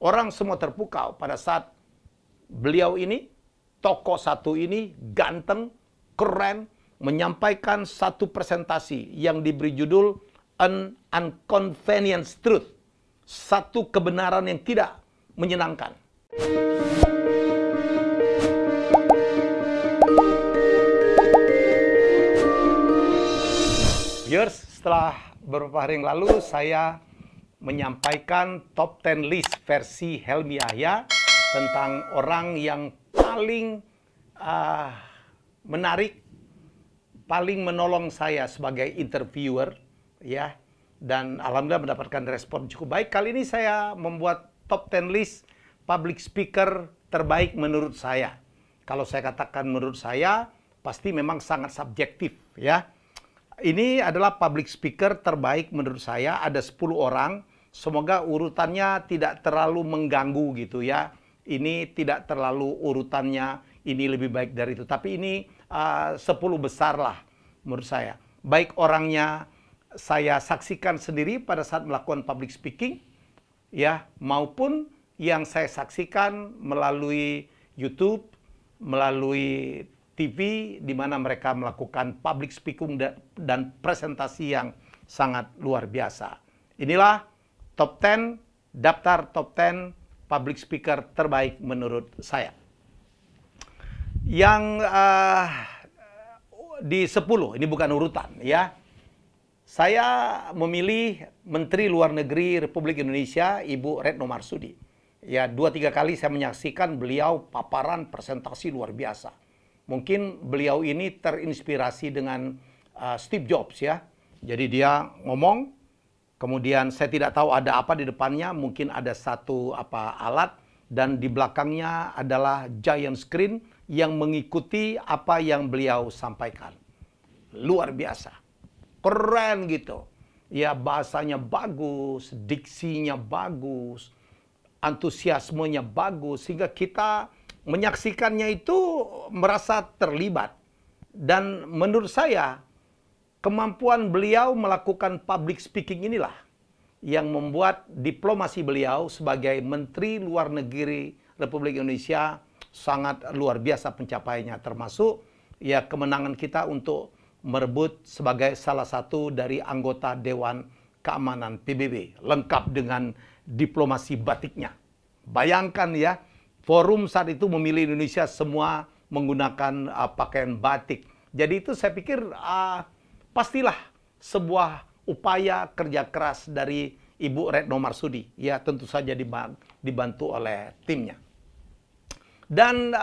Orang semua terpukau pada saat beliau ini, tokoh satu ini, ganteng, keren, menyampaikan satu presentasi yang diberi judul An Inconvenient Truth. Satu kebenaran yang tidak menyenangkan. Viewers, setelah beberapa hari yang lalu saya menyampaikan top 10 list versi Helmy Yahya tentang orang yang paling menarik, paling menolong saya sebagai interviewer, ya. Dan alhamdulillah mendapatkan respon cukup baik. Kali ini saya membuat top 10 list public speaker terbaik menurut saya. Kalau saya katakan menurut saya, pasti memang sangat subjektif, ya. Ini adalah public speaker terbaik menurut saya, ada 10 orang. Semoga urutannya tidak terlalu mengganggu gitu ya. Ini tidak terlalu urutannya, ini lebih baik dari itu. Tapi ini 10 besar lah menurut saya. Baik orangnya saya saksikan sendiri pada saat melakukan public speaking, ya, maupun yang saya saksikan melalui YouTube, melalui TV, di mana mereka melakukan public speaking dan presentasi yang sangat luar biasa. Inilah top 10, daftar top 10 public speaker terbaik menurut saya. Yang di 10, ini bukan urutan ya. Saya memilih Menteri Luar Negeri Republik Indonesia, Ibu Retno Marsudi. Ya, 2-3 kali saya menyaksikan beliau paparan presentasi luar biasa. Mungkin beliau ini terinspirasi dengan Steve Jobs ya. Jadi dia ngomong, kemudian saya tidak tahu ada apa di depannya, mungkin ada satu alat, dan di belakangnya adalah giant screen yang mengikuti apa yang beliau sampaikan. Luar biasa. Keren gitu. Ya, bahasanya bagus, diksinya bagus, antusiasmenya bagus, sehingga kita menyaksikannya itu merasa terlibat. Dan menurut saya, kemampuan beliau melakukan public speaking inilah yang membuat diplomasi beliau sebagai Menteri Luar Negeri Republik Indonesia sangat luar biasa pencapaiannya. Termasuk ya kemenangan kita untuk merebut sebagai salah satu dari anggota Dewan Keamanan PBB. Lengkap dengan diplomasi batiknya. Bayangkan ya, forum saat itu memilih Indonesia semua menggunakan pakaian batik. Jadi itu saya pikir pastilah sebuah upaya kerja keras dari Ibu Retno Marsudi. Ya, tentu saja dibantu oleh timnya. Dan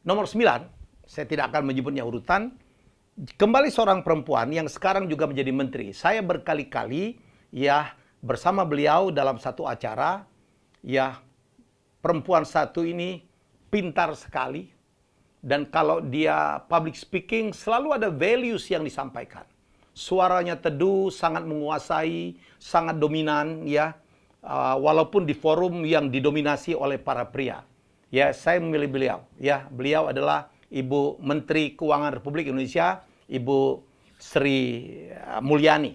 nomor 9, saya tidak akan menyebutnya urutan. Kembali seorang perempuan yang sekarang juga menjadi menteri. Saya berkali-kali ya bersama beliau dalam satu acara, ya, perempuan satu ini pintar sekali. Dan kalau dia public speaking, selalu ada values yang disampaikan. Suaranya teduh, sangat menguasai, sangat dominan, ya. Walaupun di forum yang didominasi oleh para pria. Ya, saya memilih beliau. Ya, beliau adalah Ibu Menteri Keuangan Republik Indonesia, Ibu Sri Mulyani.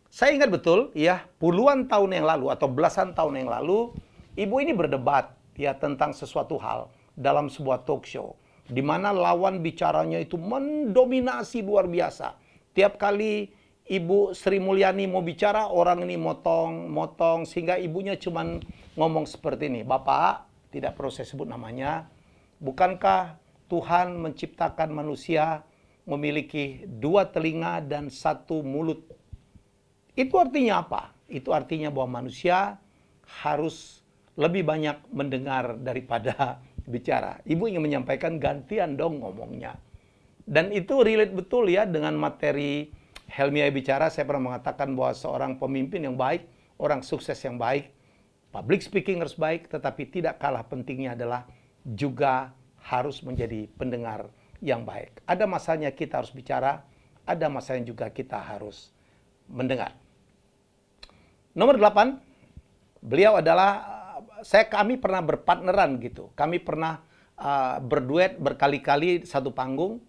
Saya ingat betul, ya, puluhan tahun yang lalu atau belasan tahun yang lalu, Ibu ini berdebat ya tentang sesuatu hal dalam sebuah talk show, di mana lawan bicaranya itu mendominasi luar biasa. Tiap kali Ibu Sri Mulyani mau bicara, orang ini motong, sehingga ibunya cuman ngomong seperti ini, "Bapak, tidak perlu saya sebut namanya, bukankah Tuhan menciptakan manusia memiliki 2 telinga dan 1 mulut?" Itu artinya apa? Itu artinya bahwa manusia harus lebih banyak mendengar daripada bicara. Ibu ingin menyampaikan gantian dong ngomongnya. Dan itu relate betul ya dengan materi Helmy Yahya bicara. Saya pernah mengatakan bahwa seorang pemimpin yang baik, orang sukses yang baik, public speaking harus baik, tetapi tidak kalah pentingnya adalah juga harus menjadi pendengar yang baik. Ada masanya kita harus bicara, ada masanya juga kita harus mendengar. Nomor 8, beliau adalah, kami pernah berpartneran gitu. Kami pernah berduet berkali-kali satu panggung.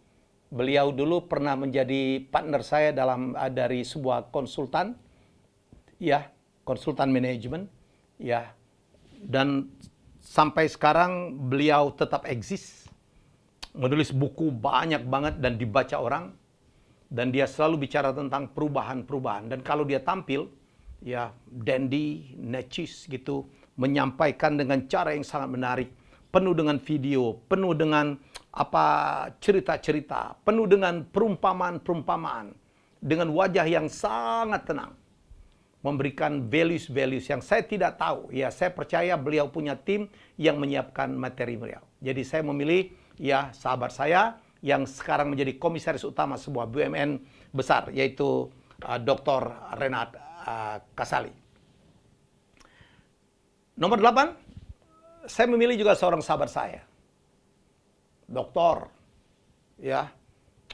Beliau dulu pernah menjadi partner saya dari sebuah konsultan, ya, konsultan manajemen, ya. Dan sampai sekarang beliau tetap eksis, menulis buku banyak banget dan dibaca orang, dan dia selalu bicara tentang perubahan-perubahan. Dan kalau dia tampil, ya dandy, necis gitu, menyampaikan dengan cara yang sangat menarik, penuh dengan video, penuh dengan cerita-cerita, penuh dengan perumpamaan-perumpamaan, dengan wajah yang sangat tenang, memberikan values-values yang saya tidak tahu. Ya, saya percaya beliau punya tim yang menyiapkan materi beliau. Jadi saya memilih ya sahabat saya yang sekarang menjadi komisaris utama sebuah BUMN besar, yaitu Dr. Renat Kasali. Nomor 8, saya memilih juga seorang sahabat saya. Doktor, ya,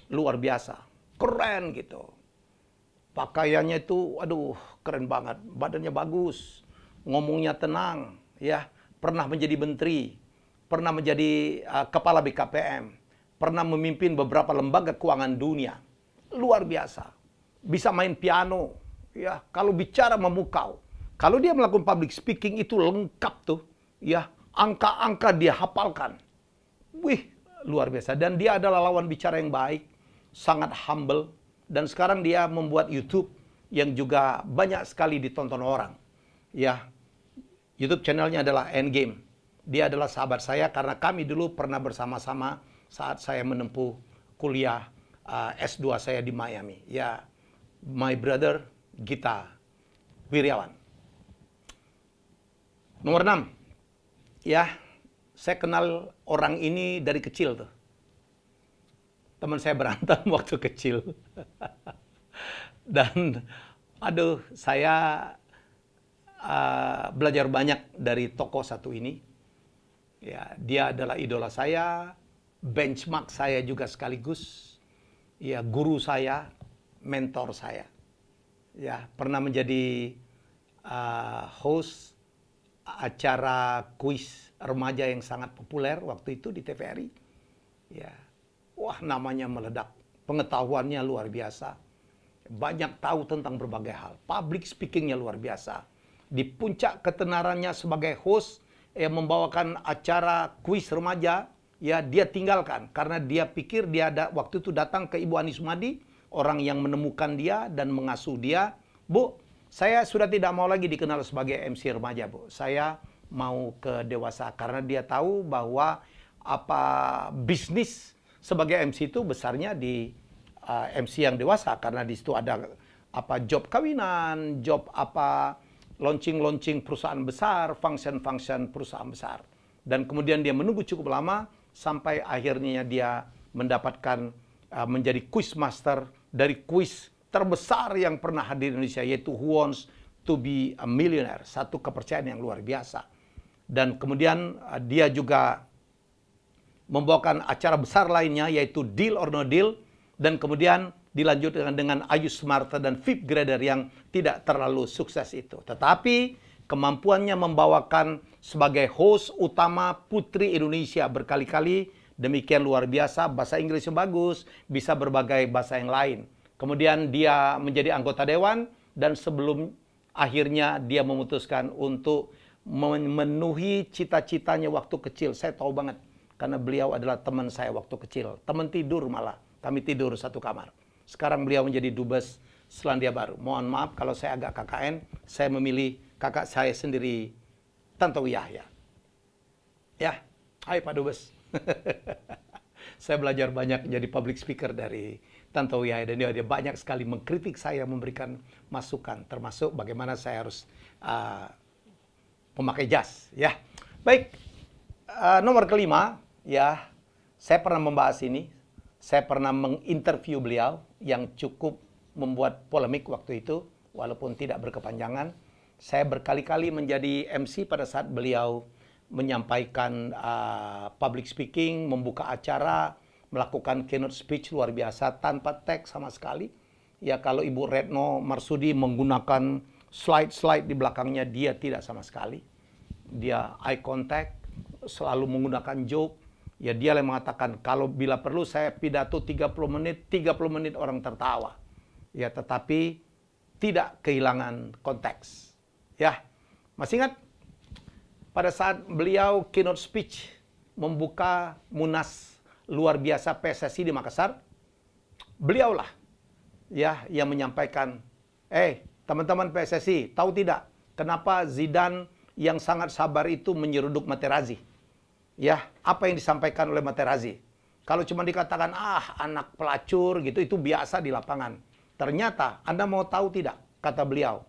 luar biasa, keren gitu. Pakaiannya itu, aduh, keren banget. Badannya bagus, ngomongnya tenang, ya. Pernah menjadi menteri, pernah menjadi kepala BKPM, pernah memimpin beberapa lembaga keuangan dunia. Luar biasa. Bisa main piano, ya. Kalau bicara memukau. Kalau dia melakukan public speaking itu lengkap tuh, ya. Angka-angka dia hafalkan. Wih, luar biasa. Dan dia adalah lawan bicara yang baik, sangat humble. Dan sekarang dia membuat YouTube yang juga banyak sekali ditonton orang. Ya, YouTube channelnya adalah Endgame. Dia adalah sahabat saya karena kami dulu pernah bersama-sama saat saya menempuh kuliah S2 saya di Miami. Ya, my brother Gita Wirjawan. Nomor 6. Ya, saya kenal orang ini dari kecil tuh. Teman saya berantem waktu kecil. Dan aduh, saya belajar banyak dari tokoh satu ini. Ya, dia adalah idola saya, benchmark saya juga sekaligus. Ya, guru saya, mentor saya. Ya, pernah menjadi host acara kuis remaja yang sangat populer waktu itu di TVRI. Ya. Wah, namanya meledak. Pengetahuannya luar biasa. Banyak tahu tentang berbagai hal. Public speakingnya luar biasa. Di puncak ketenarannya sebagai host, membawakan acara kuis remaja, ya dia tinggalkan. Karena dia pikir dia waktu itu datang ke Ibu Ani Sumadi, orang yang menemukan dia dan mengasuh dia. Bu, saya sudah tidak mau lagi dikenal sebagai MC remaja, Bu. Saya mau ke dewasa. Karena dia tahu bahwa bisnis sebagai MC itu besarnya di MC yang dewasa, karena di situ ada job kawinan, job launching perusahaan besar, function perusahaan besar. Dan kemudian dia menunggu cukup lama sampai akhirnya dia mendapatkan menjadi quiz master dari kuis terbesar yang pernah hadir di Indonesia, yaitu Who Wants to be a Millionaire. Satu kepercayaan yang luar biasa. Dan kemudian dia juga membawakan acara besar lainnya, yaitu Deal or No Deal, dan kemudian dilanjutkan dengan Ayu Smarta dan Fifth Grader yang tidak terlalu sukses itu. Tetapi kemampuannya membawakan sebagai host utama Putri Indonesia berkali-kali, demikian luar biasa, bahasa Inggrisnya bagus, bisa berbagai bahasa yang lain. Kemudian dia menjadi anggota dewan, dan sebelum akhirnya dia memutuskan untuk memenuhi cita-citanya waktu kecil. Saya tahu banget, karena beliau adalah teman saya waktu kecil. Teman tidur malah. Kami tidur satu kamar. Sekarang beliau menjadi Dubes Selandia Baru. Mohon maaf kalau saya agak KKN. Saya memilih kakak saya sendiri, Tantowi Yahya. Ya, hai Pak Dubes. Saya belajar banyak jadi public speaker dari Tantowi Yahya. Dan dia banyak sekali mengkritik saya, memberikan masukan. Termasuk bagaimana saya harus memakai jas. Ya, baik. Nomor kelima, ya, saya pernah membahas ini. Saya pernah menginterview beliau yang cukup membuat polemik waktu itu, walaupun tidak berkepanjangan. Saya berkali-kali menjadi MC pada saat beliau menyampaikan public speaking, membuka acara, melakukan keynote speech luar biasa tanpa teks sama sekali. Ya, kalau Ibu Retno Marsudi menggunakan slide-slide di belakangnya, dia tidak sama sekali. Dia eye contact, selalu menggunakan joke. Ya, dia yang mengatakan, kalau bila perlu saya pidato 30 menit orang tertawa. Ya, tetapi tidak kehilangan konteks. Ya, masih ingat? pada saat beliau keynote speech membuka Munas luar biasa PSSI di Makassar, beliaulah ya yang menyampaikan, teman-teman PSSI, tahu tidak kenapa Zidane yang sangat sabar itu menyeruduk Materazzi? Ya, apa yang disampaikan oleh Materazzi? Kalau cuma dikatakan, anak pelacur gitu, itu biasa di lapangan. Ternyata, Anda mau tahu tidak? Kata beliau.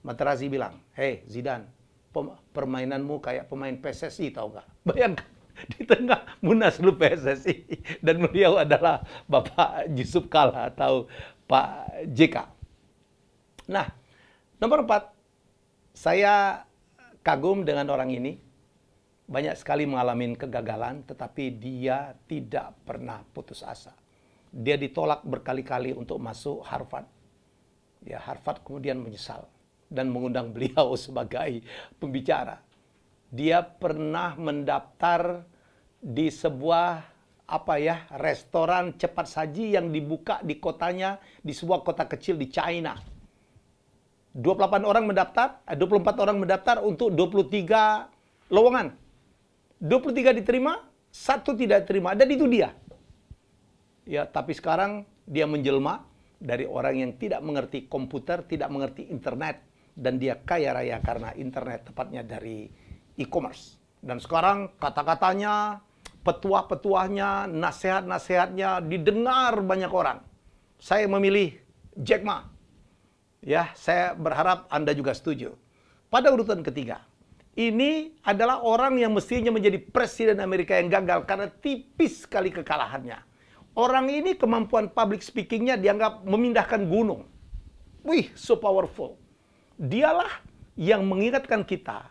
Materazzi bilang, Zidane, permainanmu kayak pemain PSSI, tahu nggak? Bayangkan, di tengah Munaslup PSSI. Dan beliau adalah Bapak Yusuf Kalla atau Pak JK. Nah, nomor 4, saya kagum dengan orang ini. Banyak sekali mengalami kegagalan, tetapi dia tidak pernah putus asa. Dia ditolak berkali-kali untuk masuk Harvard. Ya, Harvard kemudian menyesal dan mengundang beliau sebagai pembicara. Dia pernah mendaftar di sebuah restoran cepat saji yang dibuka di kotanya, di sebuah kota kecil di China. 24 orang mendaftar untuk 23 lowongan. 23 diterima, 1 tidak diterima, dan itu dia. Ya, tapi sekarang dia menjelma dari orang yang tidak mengerti komputer, tidak mengerti internet, dan dia kaya raya karena internet, tepatnya dari e-commerce. Dan sekarang kata-katanya, petuah-petuahnya, nasihat-nasihatnya didengar banyak orang. Saya memilih Jack Ma. Ya, saya berharap Anda juga setuju. Pada urutan ketiga, ini adalah orang yang mestinya menjadi presiden Amerika yang gagal karena tipis sekali kekalahannya. Orang ini kemampuan public speakingnya dianggap memindahkan gunung. Wih, so powerful. Dialah yang mengingatkan kita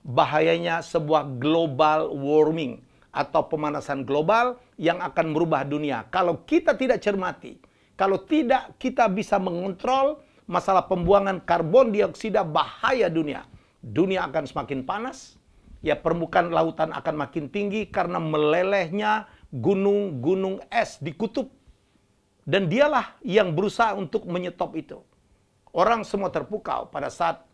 bahayanya sebuah global warming atau pemanasan global yang akan merubah dunia. Kalau kita tidak cermati, kalau tidak kita bisa mengontrol masalah pembuangan karbon dioksida, bahaya dunia. Dunia akan semakin panas, ya permukaan lautan akan makin tinggi karena melelehnya gunung-gunung es di kutub. Dan dialah yang berusaha untuk menyetop itu. Orang semua terpukau pada saat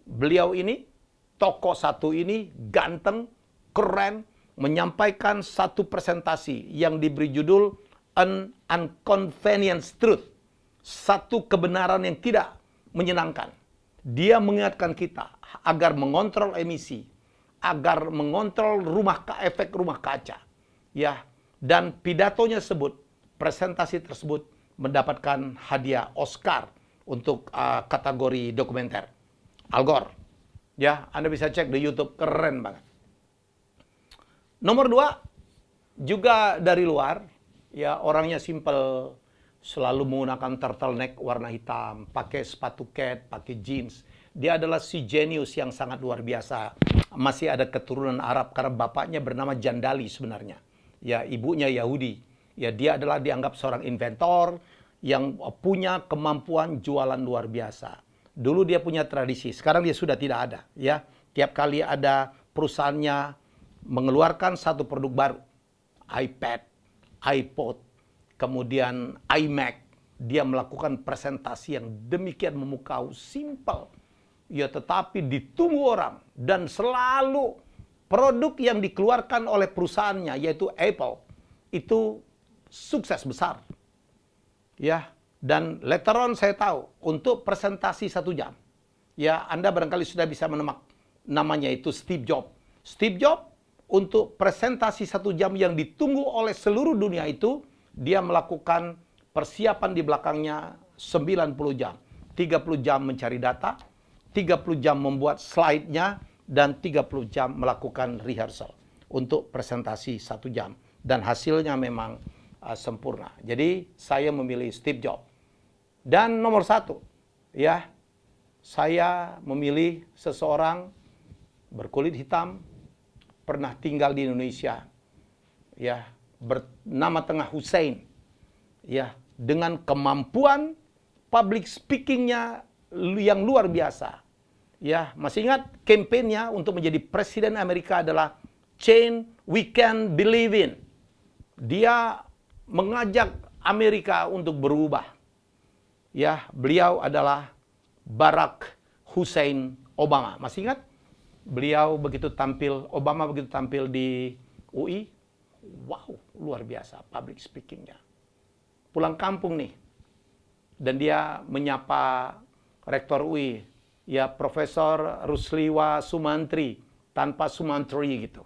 beliau ini, tokoh satu ini, ganteng, keren, menyampaikan satu presentasi yang diberi judul An Inconvenient Truth. Satu kebenaran yang tidak menyenangkan. Dia mengingatkan kita agar mengontrol emisi, agar mengontrol efek rumah kaca. Ya, dan pidatonya presentasi tersebut mendapatkan hadiah Oscar untuk kategori dokumenter. Al Gore. Ya, Anda bisa cek di YouTube, keren banget. Nomor 2, juga dari luar, ya orangnya simple, selalu menggunakan turtleneck warna hitam, pakai sepatu cat, pakai jeans. Dia adalah si jenius yang sangat luar biasa. Masih ada keturunan Arab karena bapaknya bernama Jandali sebenarnya. Ya, ibunya Yahudi. Ya, dia adalah dianggap seorang inventor yang punya kemampuan jualan luar biasa. Dulu dia punya tradisi, sekarang dia sudah tidak ada. Ya, tiap kali ada perusahaannya mengeluarkan satu produk baru, iPad, iPod, kemudian iMac, dia melakukan presentasi yang demikian memukau, simple. Ya, tetapi ditunggu orang. Dan selalu produk yang dikeluarkan oleh perusahaannya, yaitu Apple, itu sukses besar. Ya, dan later on saya tahu, untuk presentasi 1 jam, ya Anda barangkali sudah bisa menemak namanya itu Steve Jobs. Steve Jobs, untuk presentasi 1 jam yang ditunggu oleh seluruh dunia itu, dia melakukan persiapan di belakangnya 90 jam. 30 jam mencari data, 30 jam membuat slide-nya, dan 30 jam melakukan rehearsal untuk presentasi 1 jam. Dan hasilnya memang sempurna. Jadi saya memilih Steve Jobs. Dan nomor 1, ya, saya memilih seseorang berkulit hitam, pernah tinggal di Indonesia, ya, bernama tengah Hussein, ya, dengan kemampuan public speaking-nya yang luar biasa. Ya, masih ingat kampanye untuk menjadi presiden Amerika adalah Change We Can Believe In. Dia mengajak Amerika untuk berubah. Ya, beliau adalah Barack Hussein Obama. Masih ingat? Beliau begitu tampil, Obama begitu tampil di UI, wow, luar biasa public speakingnya. Pulang kampung nih, dan dia menyapa rektor UI, ya Profesor Rusliwa Sumantri, tanpa Sumantri gitu.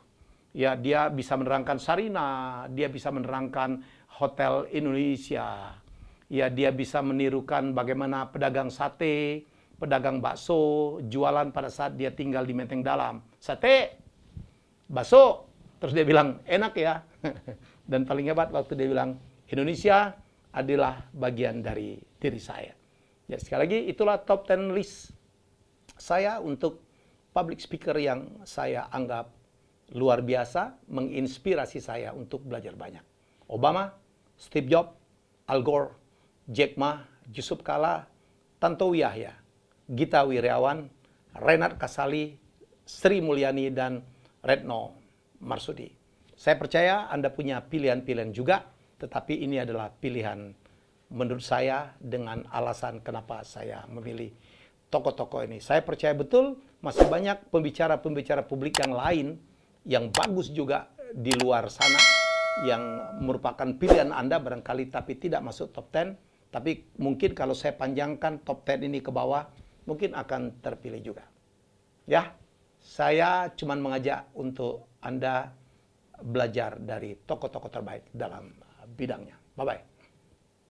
Ya, dia bisa menerangkan Sarina, dia bisa menerangkan Hotel Indonesia, ya dia bisa menirukan bagaimana pedagang sate, pedagang bakso, jualan pada saat dia tinggal di Menteng Dalam. Sate, bakso, terus dia bilang, enak ya. Dan paling hebat waktu dia bilang, Indonesia adalah bagian dari diri saya. Ya, sekali lagi, itulah top 10 list saya untuk public speaker yang saya anggap luar biasa, menginspirasi saya untuk belajar banyak. Obama, Steve Jobs, Al Gore, Jack Ma, Yusuf Kala, Tantowi Yahya, Gita Wirjawan, Renat Kasali, Sri Mulyani, dan Retno Marsudi. Saya percaya Anda punya pilihan-pilihan juga, tetapi ini adalah pilihan menurut saya dengan alasan kenapa saya memilih tokoh-tokoh ini. Saya percaya betul masih banyak pembicara-pembicara publik yang lain yang bagus juga di luar sana, yang merupakan pilihan Anda barangkali tapi tidak masuk top 10. Tapi mungkin kalau saya panjangkan top 10 ini ke bawah, mungkin akan terpilih juga. Ya, saya cuma mengajak untuk Anda belajar dari tokoh-tokoh terbaik dalam bidangnya. Bye-bye.